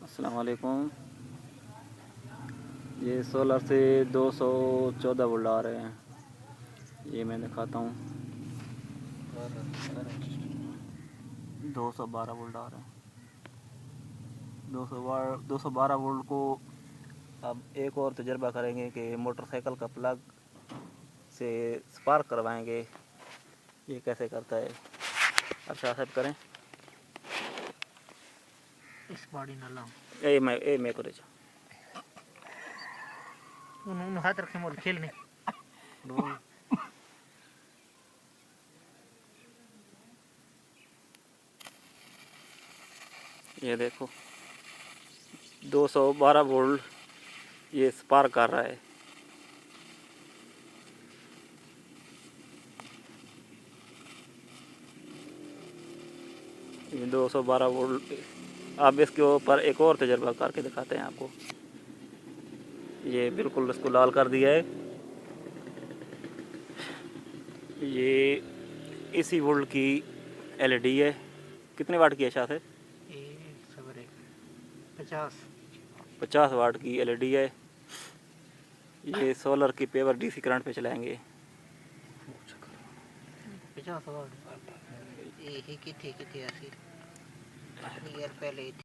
अस्सलाम वालेकुम। ये सोलर से 214 वोल्ट आ रहे हैं। ये मैं दिखाता हूँ, 212 वोल्ट आ रहे हैं। 212 वोल्ट को अब एक और तजर्बा करेंगे कि मोटरसाइकिल का प्लग से स्पार्क करवाएंगे। ये कैसे करता है, अच्छा सब करें। इस बॉडी ना लाऊं ए मैं करे उन हाथ रखे मोल खेलने ये देखो 212 वोल्ट ये स्पार्क कर रहा है। ये 212 वोल्ट। अब इसके ऊपर एक और तजर्बा करके दिखाते हैं आपको। ये बिल्कुल इसको लाल कर दिया है। ये इसी वोल्ट की एलईडी है। कितने वाट की है शायद? 50 वाट की एलईडी है। ये सोलर की पेवर डीसी करंट पे चलाएंगे। 50 वाट ये कितने ऐसी पहले